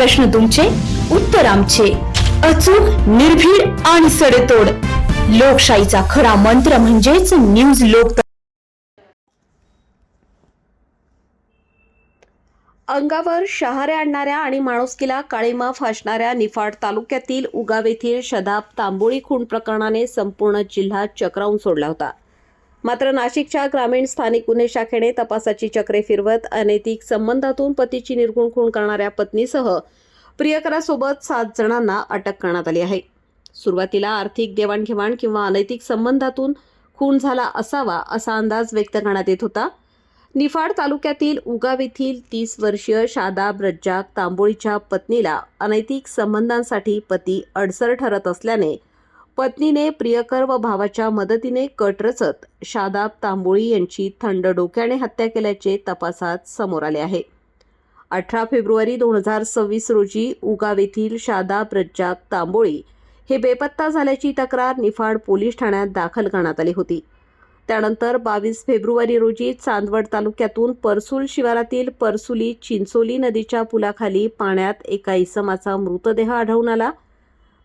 प्रश्न तुमचे, उत्तर आमचे. अचूक, निर्भीड आणि सडेतोड. लोकशाहीचा खरा मंत्र म्हणजेच न्यूज लोक. अंगावर शहारे आणणाऱ्या आणि माणुसकीला काळीमा फासणाऱ्या निफाड तालुक्यातील उगाव येथील शदाब तांबोळी खून प्रकरणाने संपूर्ण जिल्हा चक्रावून सोडला होता. मात्र नाशिकच्या ग्रामीण स्थानिक गुन्हे शाखेने तपासाची चक्रे फिरवत अनैतिक संबंधातून पतीची निर्घृण खून करणाऱ्या पत्नीसह प्रियकरासोबत 7 जणांना अटक करण्यात आली आहे. सुरुवातीला आर्थिक देवाणघेवाण किंवा अनैतिक संबंधातून खून झाला असावा असा अंदाज व्यक्त करण्यात येत होता. निफाड तालुक्यातील उगाव येथील 30 वर्षीय शादाब रज्जाक तांबोळीच्या पत्नीला अनैतिक संबंधांसाठी पती अडसर ठरत असल्याने पत्नीने प्रियकर व भावाच्या मदतीने कट रचत शादाब तांबोळी यांची थंड डोक्याने हत्या केल्याचे तपासात समोर आले आहे. 18 फेब्रुवारी 2026 रोजी उगाव येथील शादाब रज्जाक तांबोळी हे बेपत्ता झाल्याची तक्रार निफाड पोलीस ठाण्यात दाखल करण्यात आली होती. त्यानंतर 22 फेब्रुवारी रोजी चांदवड तालुक्यातून परसूल शिवारातील परसुली चिंचोली नदीच्या पुलाखाली पाण्यात एका इसमाचा मृतदेह आढळून आला.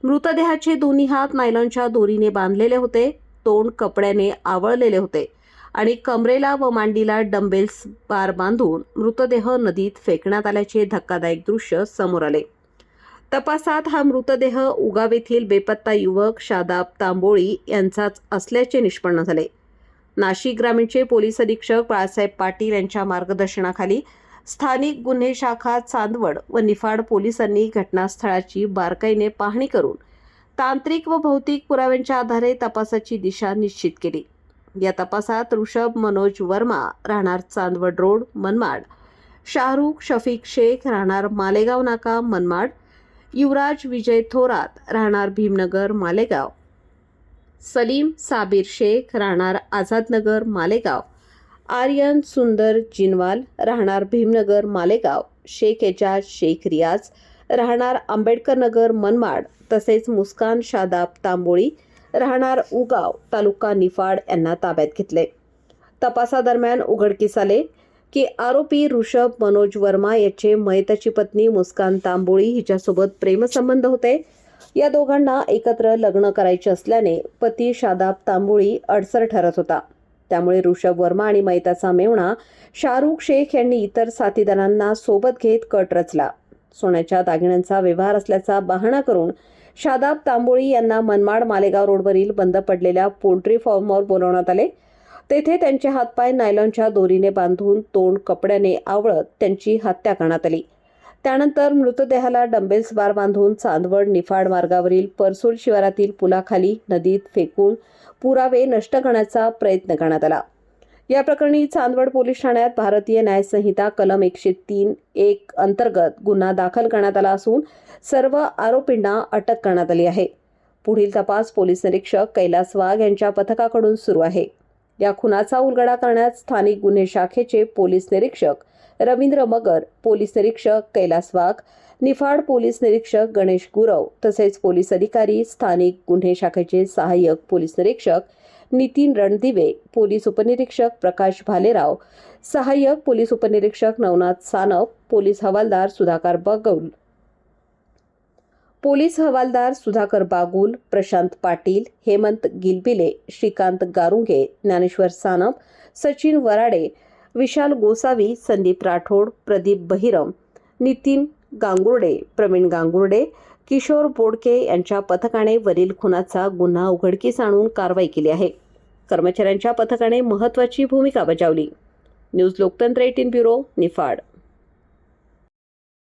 मृतदेहाचे दोन्ही हात नायलॉनच्या दोरीने बांधलेले होते, तोंड कपड्याने आवळलेले होते आणि कमरेला व मांडीला डंबेल्स बार बांधून मृतदेह नदीत फेकण्यात आल्याचे धक्कादायक दृश्य समोर आले. तपासात हा मृतदेह उगाव येथील बेपत्ता युवक शादाब तांबोळी यांचाच असल्याचे निष्पन्न झाले. नाशिक ग्रामीणचे पोलीस अधीक्षक बाळासाहेब पाटील यांच्या मार्गदर्शनाखाली स्थानिक गुन्हे शाखा चांदवड व निफाड पोलिसांनी घटनास्थळाची बारकाईने पाहणी करून तांत्रिक व भौतिक पुराव्यांच्या आधारे तपासाची दिशा निश्चित केली. या तपासात ऋषभ मनोज वर्मा राहणार चांदवड रोड मनमाड, शाहरुख शफीक शेख राहणार मालेगाव नाका मनमाड, युवराज विजय थोरात राहणार भीमनगर मालेगाव, सलीम साबिर शेख राहणार आझादनगर मालेगाव, आर्यन सुंदर जिनवाल राहणार भीमनगर मालेगाव, शेख एजाज शेख रियाज राहणार आंबेडकर नगर मनमाड तसेच मुस्कान शादाब तांबोळी राहणार उगाव तालुका निफाड यांना ताब्यात घेतले. तपासादरम्यान उघडकीस आले की आरोपी ऋषभ मनोज वर्मा याचे मयताची पत्नी मुस्कान तांबोळी हिच्यासोबत प्रेमसंबंध होते. या दोघांना एकत्र लग्न करायचे असल्याने पती शादाब तांबोळी अडसर ठरत होता. त्यामुळे ऋषभ वर्मा आणि मयताचा मेव्हणा शाहरुख शेख यांनी इतर साथीदारांना सोबत घेत कट रचला. सोन्याच्या दागिन्यांचा व्यवहार असल्याचा बहाणा करून शादाब तांबोळी यांना मनमाड मालेगाव रोडवरील बंद पडलेल्या पोल्ट्री फार्मवर बोलावण्यात आले. तेथे त्यांचे हातपाय नायलॉनच्या दोरीने बांधून तोंड कपड्याने आवळत त्यांची हत्या करण्यात आली. त्यानंतर मृतदेहाला डंबेल्स बार बांधून चांदवड निफाड मार्गावरील परसूल शिवारातील पुलाखाली नदीत फेकून पुरावे नष्ट करण्याचा प्रयत्न करण्यात आला. या प्रकरणी चांदवड पोलीस ठाण्यात भारतीय न्याय संहिता कलम 103(1) अंतर्गत गुन्हा दाखल करण्यात आला असून सर्व आरोपींना अटक करण्यात आली आहे. पुढील तपास पोलीस निरीक्षक कैलास वाघ यांच्या पथकाकडून सुरू आहे. या खुनाचा उलगडा करण्यात स्थानिक गुन्हे शाखेचे पोलीस निरीक्षक रवींद्र मगर, पोलीस निरीक्षक कैलास वाघ, निफाड पोलीस निरीक्षक गणेश गुरव तसेच पोलीस अधिकारी, स्थानिक गुन्हे शाखेचे सहाय्यक पोलीस निरीक्षक नितीन रणदिवे, पोलीस उपनिरीक्षक प्रकाश भालेराव, सहाय्यक पोलीस उपनिरीक्षक नवनाथ सानप, पोलीस हवालदार सुधाकर बागुल, प्रशांत पाटील, हेमंत गिलबिले, श्रीकांत गारुंगे, ज्ञानेश्वर सानप, सचिन वराडे, विशाल गोसावी, संदीप राठोड, प्रदीप बहिरम, नितीन गांगुर्डे, प्रवीण गांगुर्डे, किशोर बोडके यांच्या पथकाने वरील खुनाचा गुन्हा उघडकीस आणून कारवाई केली आहे. कर्मचाऱ्यांच्या पथकाने महत्त्वाची भूमिका बजावली. न्यूज लोकतंत्र 18 ब्युरो, निफाड.